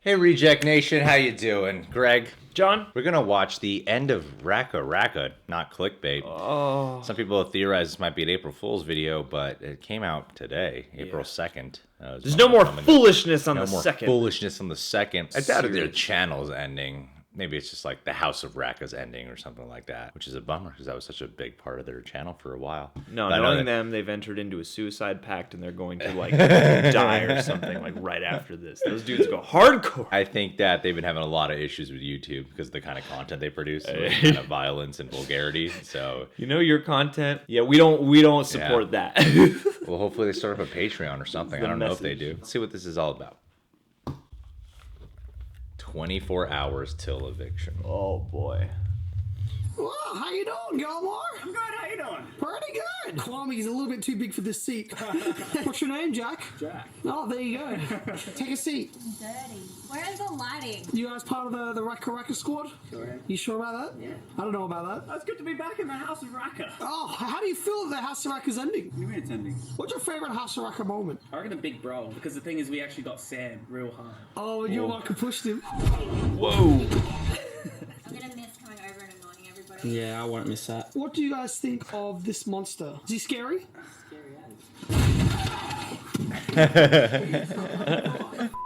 Hey Reject Nation, how you doing? Greg? John? We're gonna watch the End of RackaRacka, not Clickbait. Oh. Some people have theorized this might be an April Fool's video, but it came out today, April 2nd. There's no more foolishness on the second. No more foolishness on the second. I doubt if their channel's ending. Maybe it's just like the House of Racka's ending or something like that, which is a bummer because that was such a big part of their channel for a while. No, knowing them, they've entered into a suicide pact and they're going to like die or something like right after this. Those dudes go hardcore. I think that they've been having a lot of issues with YouTube because of the kind of content they produce, the kind of violence and vulgarity. So you know your content. Yeah, we don't support that. Well, hopefully they start up a Patreon or something. I don't know if they do. Let's see what this is all about. 24 hours till eviction. Oh boy. Well, how you doing, Gilmore? I'm good, how you doing? Pretty good. Climbing's a little bit too big for this seat. What's your name, Jack? Jack. Oh, there you go. Take a seat. Dirty. Where's the lighting? You guys part of the RackaRacka squad? Sure. You sure about that? Yeah. I don't know about that. It's good to be back in the House of Racka. Oh, how do you feel that the House of Racka's ending? What do you mean it's ending? What's your favorite House of Racka moment? I reckon the big bro, because the thing is we actually got Sam real hard. Oh, you like to push him. Whoa. I'm gonna miss coming over and annoying everybody. Yeah, I won't miss that. What do you guys think of this monster? Is he scary?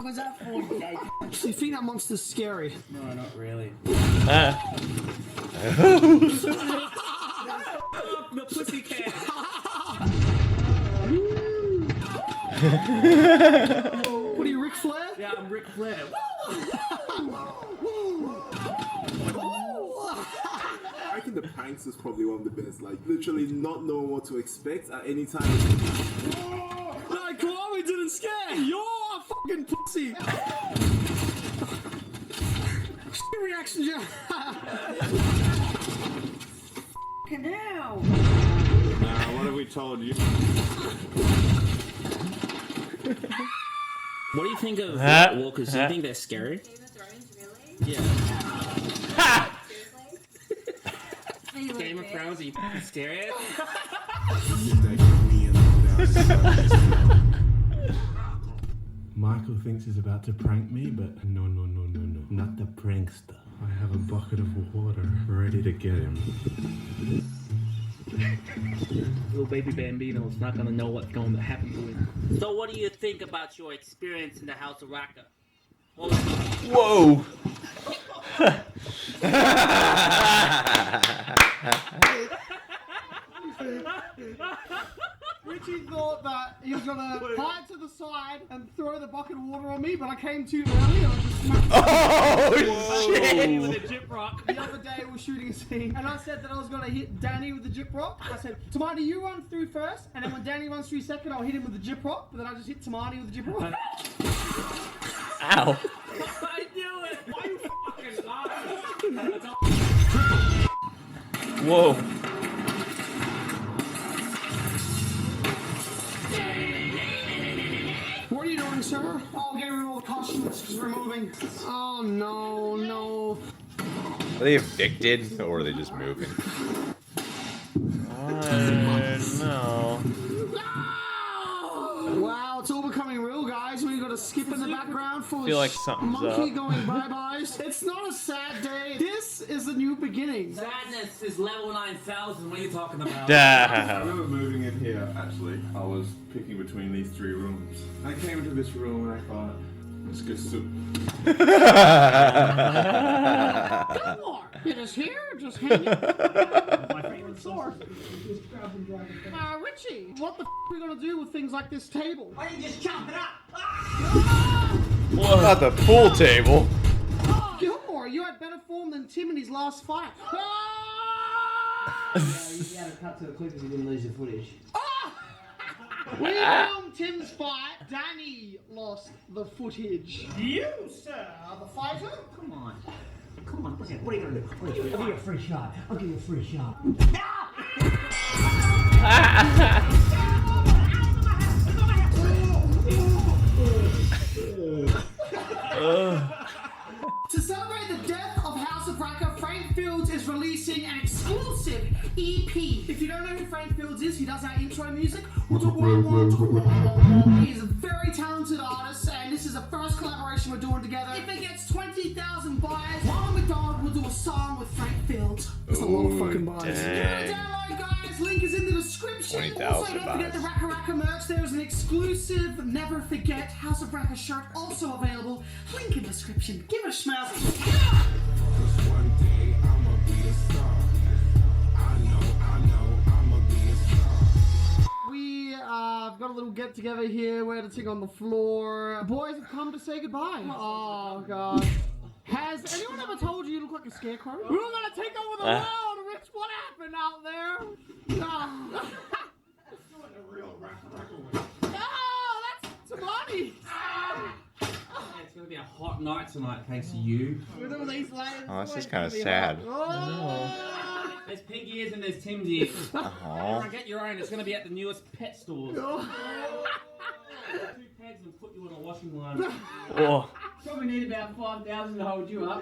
What's that for, Jake? Do you think that monster's scary? No, not really. The pussy cat. What are you, Ric Flair? Yeah, I'm Ric Flair. I reckon the pranks is probably one of the best. Like, literally not knowing what to expect at any time. No, Kwame didn't scare. You're a fucking pussy. Reaction, Jack. Fucking hell. What have we told you? What do you think of walkers? Do you think they're scary? Game of Thrones, really? Yeah. Seriously? Game of Thrones, are you serious? Michael thinks he's about to prank me, but no, not the prankster. I have a bucket of water ready to get him. Little baby Bambino's not gonna know what's going to happen to him. So what do you think about your experience in the House of Racka? Whoa. Richie thought that he was gonna hide to the side and throw the bucket of water on me, but I came too early and I just smacked Oh shit. With a jip rock. The other day we were shooting a scene and I said that I was gonna hit Danny with the jip rock. I said, Tamani, you run through first, and then when Danny runs through second, I'll hit him with the jip rock, but then I just hit Tamani with the jip rock. Ow. I knew it! Why you fucking lying? Whoa. What are you doing, sir? Oh, getting rid of all the costumes because we're moving. Oh, no. Are they evicted or are they just moving? No. Wow, it's all becoming real, guys. We've got a skip in the background for Feel like something's monkey up. going bye-byes. It's not a sad day. This is a new beginning. Sadness is level 9,000. What are you talking about? I Damn. remember moving in here, actually. I was picking between these three rooms. I came into this room and I thought, let's get soup. It is here, just hanging. My favorite source. Richie, what the f are we gonna do with things like this table? Why don't you just chop it up? Well, not the pool table. Gilmore, you had better form than Tim in his last fight. You had to cut to the clip because you didn't lose the footage. We filmed Tim's fight. Danny lost the footage. You, sir, are the fighter? Come on. Listen, what are you going to do? I'll give you a free shot. I'll give you a free shot. To celebrate the death of House of Racka, Frank Fields is releasing an exclusive EP. If you don't know who Frank Fields is, he does does our intro music. We'll do one. He's a very talented artist, and this is the first collaboration we're doing together. If it gets 20,000 buys, Ronald McDonald will do a song with Frank Fields. That's a lot of fucking buys. Give it a download, guys. Link is in the description. 20,000 Also, don't forget the RackaRacka merch. There's an exclusive Never Forget House of Racka shirt also available. Link in description. Give it a smell. One day I'ma be a star. I know I'ma be a star. We've got a little get together here. We're editing on the floor. Boys have come to say goodbye. Oh god. Has anyone ever told you you look like a scarecrow? We're gonna take over the world, Rich. What happened out there? No. Oh, that's Tamani. It's gonna be a hot night tonight, thanks to you. With all these layers. Oh, this is kind of sad. Oh. There's pig ears and there's Tim's ears. Oh. Get your own. It's gonna be at the newest pet stores. 2 pegs and put you on a washing line. Oh. Probably need about 5,000 to hold you up.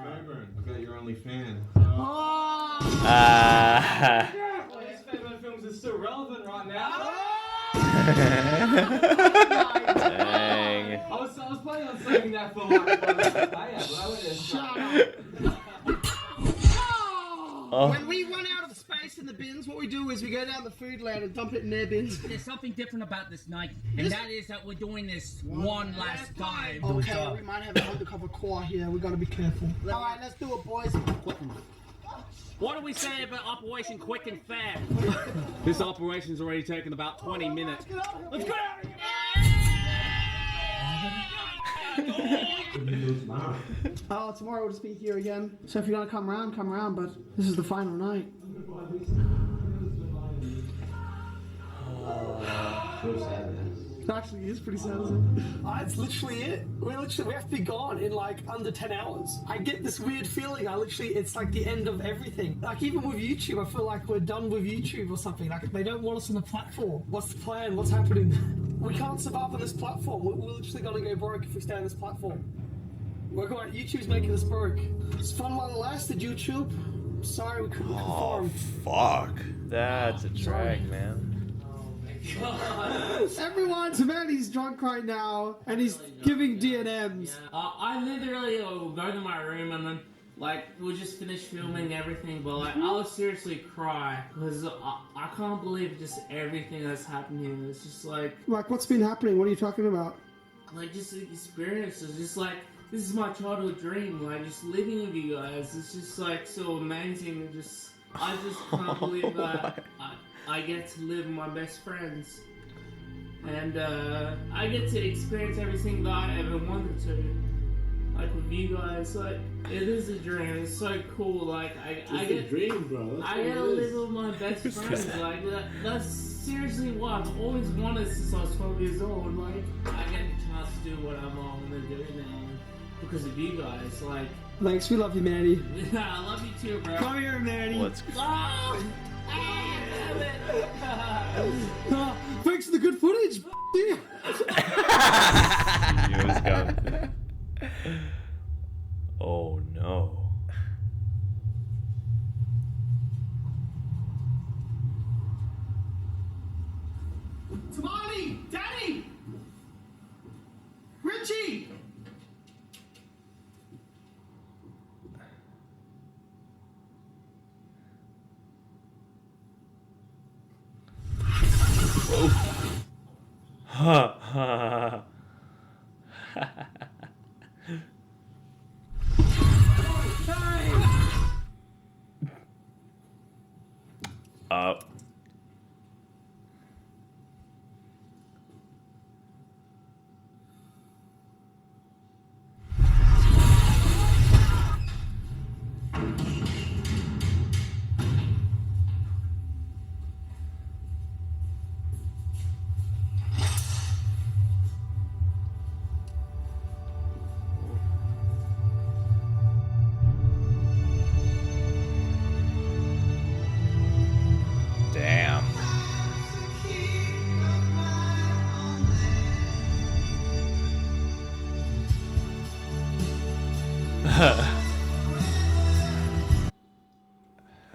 Rayburn, I got your only fan. This Favorite Films is still relevant right now. Dang. I was planning on saving that for like but I went Shut up. Oh. When we run out of space in the bins, what we do is we go down the food land and dump it in their bins. There's something different about this night, and that is that we're doing this one last time. Okay, we might have an undercover core here. We gotta be careful. Alright, let's do it, boys. What do we say about Operation Quick and Fair? This operation's already taken about 20 minutes. Let's go! Oh, tomorrow we'll just be here again. So if you're gonna come around, but this is the final night. It actually is pretty sad, isn't it? It's literally it. We have to be gone in like under 10 hours. I get this weird feeling. It's like the end of everything. Like even with YouTube, I feel like we're done with YouTube or something. Like they don't want us on the platform. What's the plan? What's happening? We can't survive on this platform. We're literally gonna go broke if we stay on this platform. We're going. YouTube's making us broke. It's fun while it lasted, YouTube. Sorry we couldn't Oh, conform. fuck. That's a drag, man. Everyone, Tamani's drunk right now, and he's giving D&Ms. I literally will go to my room and then, like, we'll just finish filming everything, but, like, I'll seriously cry, because I can't believe just everything that's happening. It's just, like, What's been happening? What are you talking about? just the experiences, just, like, this is my childhood dream, like, just living with you guys. It's just, like, so amazing, I just can't believe that I get to live with my best friends. And I get to experience everything that I ever wanted to. Like with you guys, like, it is a dream. It's so cool. Like, I get a dream, bro. I get to live with my best friends. Like, that's seriously what I've always wanted since I was 12 years old. Like, I get a chance to do what I'm going to do now because of you guys. Like, Thanks, we love you, Manny. I love you too, bro. Come here, Manny. Let's Oh! Damn it! Thanks for the good footage. Oh no. Tamani! Daddy! Richie! Ha ha.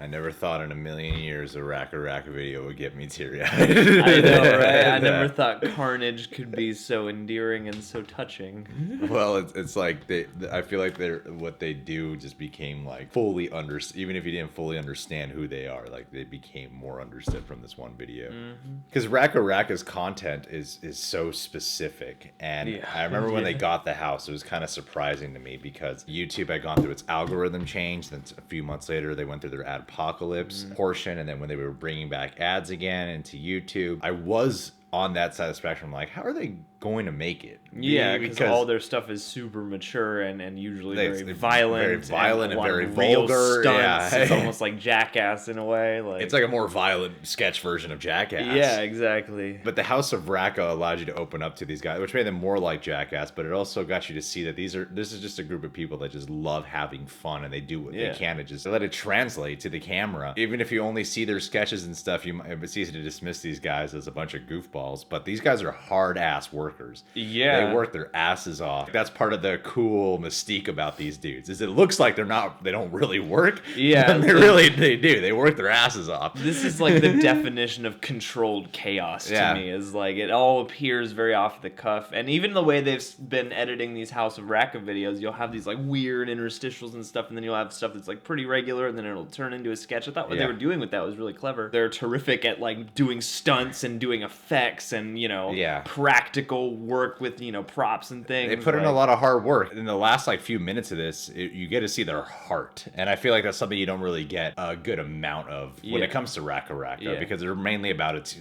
I never thought in a million years a RackaRacka video would get me teary-eyed. I know, right? I never thought carnage could be so endearing and so touching. Well, it's like I feel like what they do just became like fully even if you didn't fully understand who they are, like they became more understood from this one video. Because RackaRacka's content is so specific, and I remember when they got the house, it was kind of surprising to me because YouTube had gone through its algorithm change. Then a few months later, they went through their adpocalypse portion, and then when they were bringing back ads again into YouTube, I was on that side of the spectrum, like, how are they going to make it? Yeah, because all their stuff is super mature and usually very violent and very vulgar. Stunts. It's almost like Jackass in a way. Like it's like a more violent sketch version of Jackass. Yeah, exactly. But the House of Racka allowed you to open up to these guys, which made them more like Jackass. But it also got you to see that this is just a group of people that just love having fun, and they do what they can to just let it translate to the camera. Even if you only see their sketches and stuff, it's easy to dismiss these guys as a bunch of goofballs. But these guys are hard ass workers. Yeah, they work their asses off. That's part of the cool mystique about these dudes. Is it looks like they don't really work. Yeah, they do. They work their asses off. This is like the definition of controlled chaos to me. Is like it all appears very off the cuff, and even the way they've been editing these House of Racka videos, you'll have these like weird interstitials and stuff, and then you'll have stuff that's like pretty regular, and then it'll turn into a sketch. I thought what they were doing with that was really clever. They're terrific at like doing stunts and doing effects and practical work with props and things. They put in a lot of hard work. In the last like few minutes of this, you get to see their heart, and I feel like that's something you don't really get a good amount of when it comes to RackaRacka, because they're mainly about its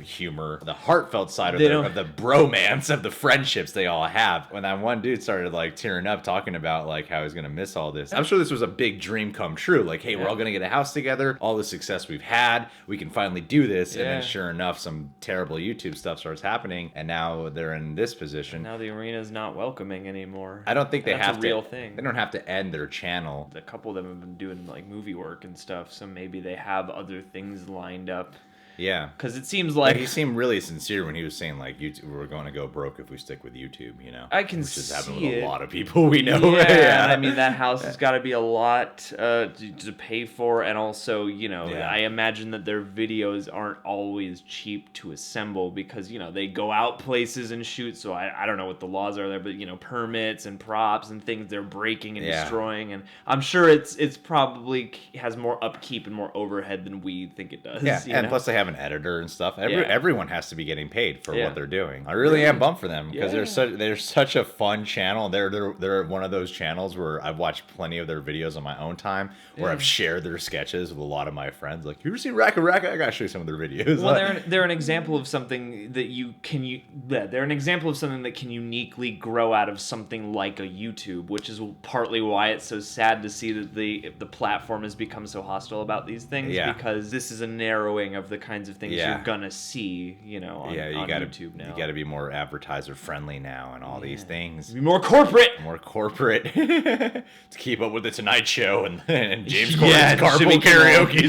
humor, the heartfelt side of the bromance, of the friendships they all have. When that one dude started like tearing up talking about like how he's gonna miss all this, I'm sure this was a big dream come true. Like, hey, we're all gonna get a house together, all the success we've had, we can finally do this. And then sure enough, some terrible YouTube stuff starts happening, and now they're in this position. Now the arena's not welcoming anymore. I don't think they have to. Real thing. They don't have to end their channel. A couple of them have been doing like movie work and stuff, so maybe they have other things lined up. Yeah, because it seems like he seemed really sincere when he was saying like YouTube, we're going to go broke if we stick with YouTube. I can which is see happening with a lot of people we know. Yeah, I mean that house has got to be a lot to pay for, and also I imagine that their videos aren't always cheap to assemble because they go out places and shoot. So I don't know what the laws are there, but permits and props and things they're breaking and destroying, and I'm sure it's probably has more upkeep and more overhead than we think it does. Yeah, and plus they have an editor and stuff. Everyone has to be getting paid for what they're doing. I really am bummed for them because they're such a fun channel. They're one of those channels where I've watched plenty of their videos on my own time, where I've shared their sketches with a lot of my friends. Like, you ever seen RackaRacka? I gotta show you some of their videos. Well, they're an example of something that they're an example of something that can uniquely grow out of something like a YouTube, which is partly why it's so sad to see that the platform has become so hostile about these things. Because this is a narrowing of the kinds of things you're gonna see, on YouTube now. You gotta be more advertiser friendly now, and all these things. Be more corporate. More corporate to keep up with the Tonight Show and James Corden's carpool karaoke.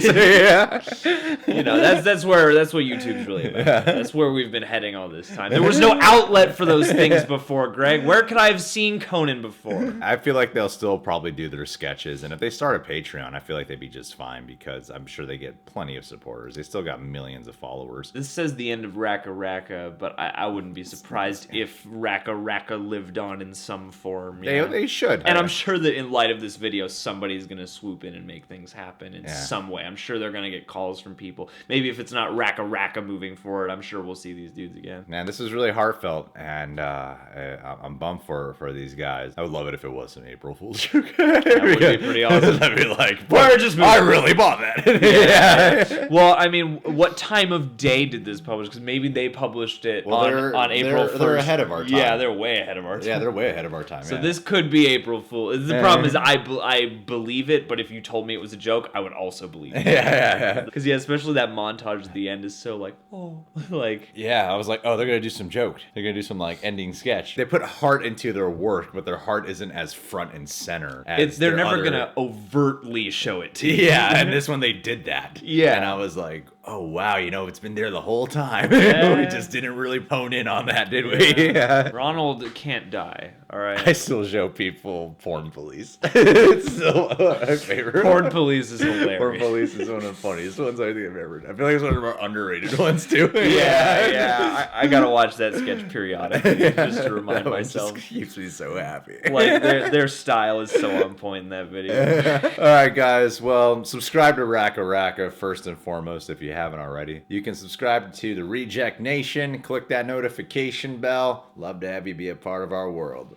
That's what YouTube's really about. That's where we've been heading all this time. There was no outlet for those things before, Greg. Where could I have seen Conan before? I feel like they'll still probably do their sketches, and if they start a Patreon, I feel like they'd be just fine because I'm sure they get plenty of supporters. They still got millions of followers. This says the end of RackaRacka, but I wouldn't be surprised if RackaRacka lived on in some form. They should. And I'm sure that in light of this video, somebody's going to swoop in and make things happen in some way. I'm sure they're going to get calls from people. Maybe if it's not RackaRacka moving forward, I'm sure we'll see these dudes again. Man, this is really heartfelt, and I'm bummed for these guys. I would love it if it was an April Fool's joke. That would be pretty awesome. I'd be like, I really bought that. Well, I mean, what time of day did this publish? Because maybe they published it on April 1st. They're ahead of our time. Yeah, they're way ahead of our time. Yeah, they're way ahead of our time. So this could be April Fool. The problem is I believe it, but if you told me it was a joke, I would also believe it. Yeah. Because especially that montage at the end is so like, Yeah, I was like, oh, they're gonna do some joke. They're gonna do some like ending sketch. They put heart into their work, but their heart isn't as front and center. They're never gonna overtly show it to you. Yeah, and this one they did that. Yeah, and I was like, oh wow, it's been there the whole time. Yeah. We just didn't really hone in on that, did we? Yeah. Ronald can't die. All right. I still show people Porn Police. It's still my favorite. Porn Police is hilarious. Porn Police is one of the funniest ones I think I've ever done. I feel like it's one of our underrated ones too. Yeah. I gotta watch that sketch periodically just to remind myself. Just keeps me so happy. Like their style is so on point in that video. All right, guys. Well, subscribe to RackaRacka first and foremost if you haven't already. You can subscribe to the Reject Nation. Click that notification bell. Love to have you be a part of our world.